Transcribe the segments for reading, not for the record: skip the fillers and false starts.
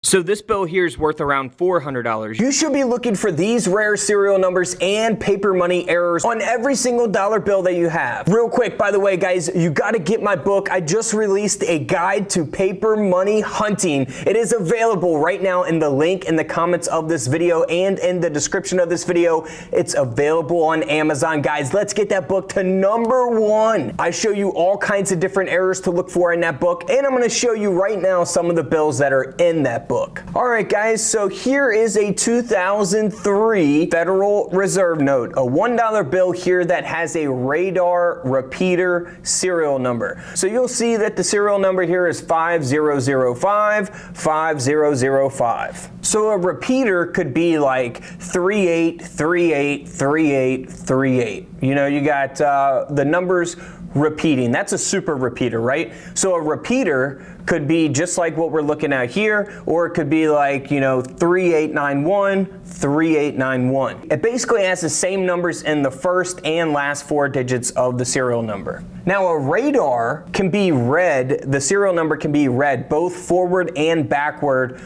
So this bill here is worth around $400. You should be looking for these rare serial numbers and paper money errors on every single dollar bill that you have. Real quick, by the way, guys, you got to get my book. I just released a guide to paper money hunting. It is available right now in the link in the comments of this video and in the description of this video. It's available on Amazon. Guys, let's get that book to #1. I show you all kinds of different errors to look for in that book, and I'm going to show you right now some of the bills that are in that book. All right, guys, so here is a 2003 Federal Reserve note, a $1 bill here that has a radar repeater serial number. So you'll see that the serial number here is 5005 5005. So a repeater could be like 38383838. You know, you got the numbers repeating. That's a super repeater, right? So a repeater could be just like what we're looking at here, or it could be like, 3891, 3891. It basically has the same numbers in the first and last 4 digits of the serial number. Now a radar can be read, the serial number can be read both forward and backward.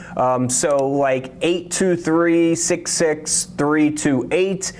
So like 8236638,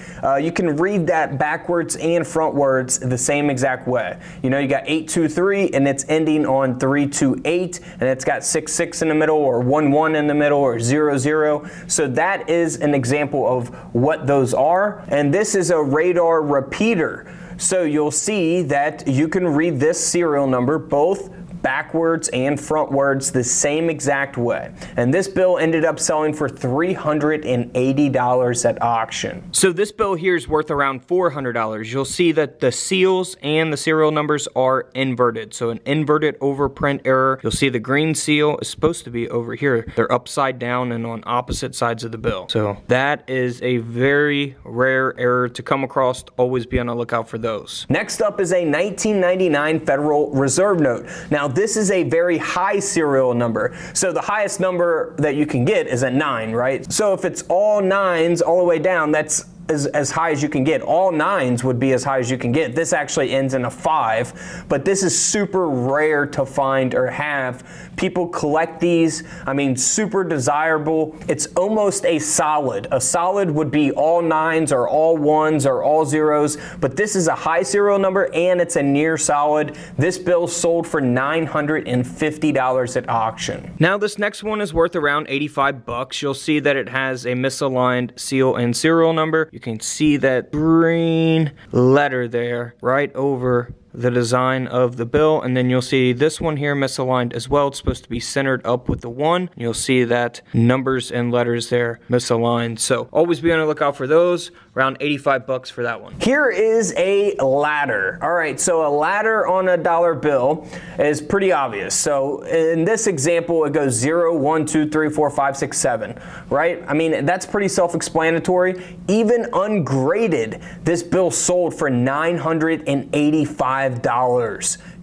you can read that backwards and frontwards the same exact way. You got 823 and it's ending on 328, and it's got 66 in the middle, or 11 in the middle, or 00. So that is an example of what those are. And this is a radar repeater. So you'll see that you can read this serial number both backwards and frontwards the same exact way. And this bill ended up selling for $380 at auction. So this bill here is worth around $400. You'll see that the seals and the serial numbers are inverted. So an inverted overprint error. You'll see the green seal is supposed to be over here. They're upside down and on opposite sides of the bill. So that is a very rare error to come across. Always be on the lookout for those. Next up is a 1999 Federal Reserve note. Now this is a very high serial number. So the highest number that you can get is a 9, right? So if it's all 9s all the way down, that's as high as you can get. All 9s would be as high as you can get. This actually ends in a 5, but this is super rare to find or have. People collect these. I mean, super desirable. It's almost a solid. A solid would be all 9s or all 1s or all 0s, but this is a high serial number and it's a near solid. This bill sold for $950 at auction. Now this next one is worth around 85 bucks. You'll see that it has a misaligned seal and serial number. You can see that green letter there right over the design of the bill, and then you'll see this one here misaligned as well. It's supposed to be centered up with the 1. You'll see that numbers and letters there misaligned. So always be on the lookout for those. Around 85 bucks for that one. Here is a ladder. All right, so a ladder on a dollar bill is pretty obvious. So in this example, it goes 0, 1, 2, 3, 4, 5, 6, 7, right? I mean, that's pretty self-explanatory. Even ungraded, this bill sold for $985.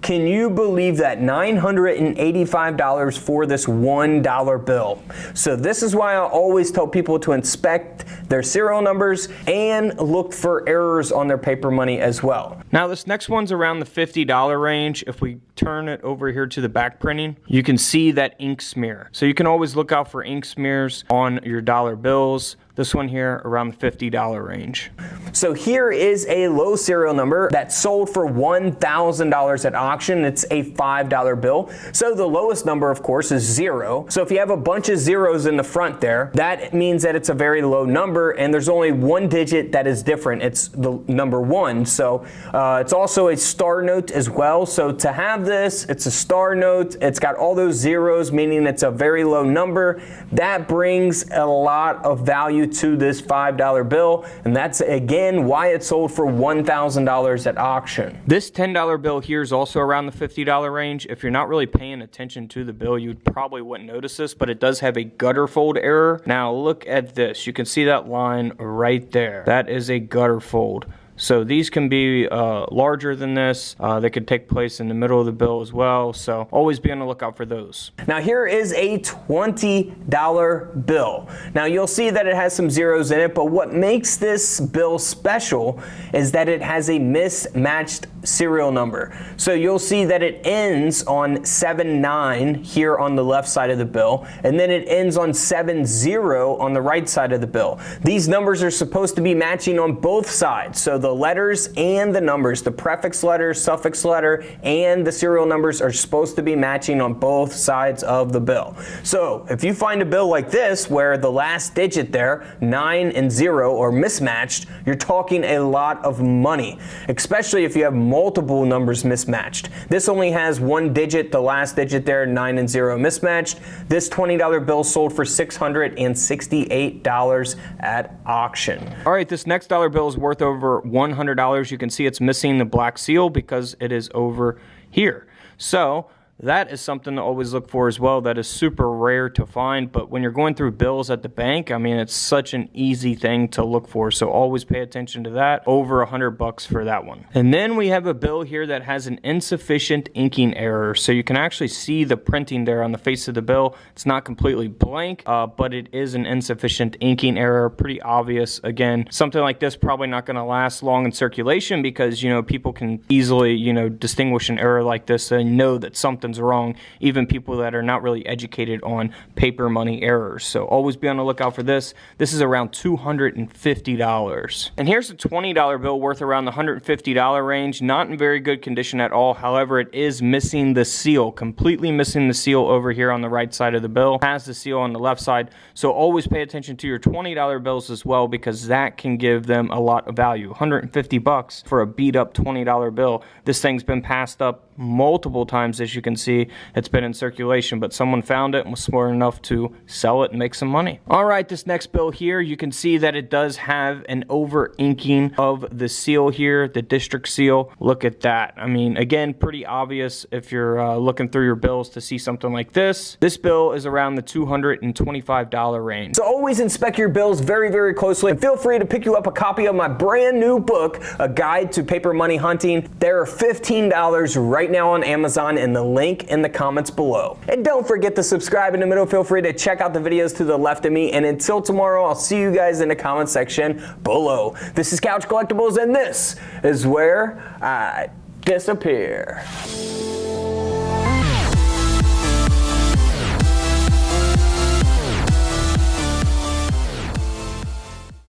Can you believe that? $985 for this $1 bill. So this is why I always tell people to inspect their serial numbers and look for errors on their paper money as well. Now this next one's around the $50 range. If we turn it over here to the back printing, you can see that ink smear. So you can always look out for ink smears on your dollar bills. This one here around the $50 range. So here is a low serial number that sold for $1,000 at auction. It's a $5 bill. So the lowest number, of course, is 0. So if you have a bunch of zeros in the front there, that means that it's a very low number, and there's only one digit that is different. It's the number 1. So it's also a star note as well. So to have this, it's a star note. It's got all those zeros, meaning it's a very low number. That brings a lot of value to this $5 bill, and that's again why it sold for $1,000 at auction. This $10 bill here is also around the $50 range. If you're not really paying attention to the bill, you probably wouldn't notice this, but it does have a gutter fold error. Now look at this. You can see that line right there. That is a gutter fold. So these can be larger than this. They could take place in the middle of the bill as well. So always be on the lookout for those. Now here is a $20 bill. Now you'll see that it has some zeros in it, but what makes this bill special is that it has a mismatched serial number. So you'll see that it ends on 79 here on the left side of the bill, and then it ends on 70 on the right side of the bill. These numbers are supposed to be matching on both sides. So the letters and the numbers, the prefix letter, suffix letter, and the serial numbers are supposed to be matching on both sides of the bill. So if you find a bill like this where the last digit there, 9 and 0, are mismatched, you're talking a lot of money, especially if you have multiple numbers mismatched. This only has one digit, the last digit there, 9 and 0 mismatched. This $20 bill sold for $668 at auction. All right, this next dollar bill is worth over $100. You can see it's missing the black seal because it is over here. So that is something to always look for as well. That is super rare to find, but when you're going through bills at the bank, I mean, it's such an easy thing to look for. So always pay attention to that. Over $100 for that one. And then we have a bill here that has an insufficient inking error. So you can actually see the printing there on the face of the bill. It's not completely blank, but it is an insufficient inking error. Pretty obvious. Again, something like this probably not going to last long in circulation because, you know, people can easily, you know, distinguish an error like this and know that something's wrong, even people that are not really educated on paper money errors. So always be on the lookout for this. This is around $250. And here's a $20 bill worth around the $150 range. Not in very good condition at all. However, it is missing the seal, completely missing the seal over here on the right side of the bill. It has the seal on the left side. So always pay attention to your $20 bills as well, because that can give them a lot of value. $150 for a beat up $20 bill. This thing's been passed up multiple times, as you can see. It's been in circulation, but someone found it and was smart enough to sell it and make some money. All right, this next bill here, you can see that it does have an over inking of the seal here, the district seal. Look at that. I mean, again, pretty obvious if you're looking through your bills to see something like this. This bill is around the $225 range. So always inspect your bills very, very closely, and feel free to pick you up a copy of my brand new book, A Guide to Paper Money Hunting. There are $15 right now on Amazon, and the link in the comments below. And don't forget to subscribe in the middle. Feel free to check out the videos to the left of me, and until tomorrow, I'll see you guys in the comment section below. This is Couch Collectibles, and this is where I disappear.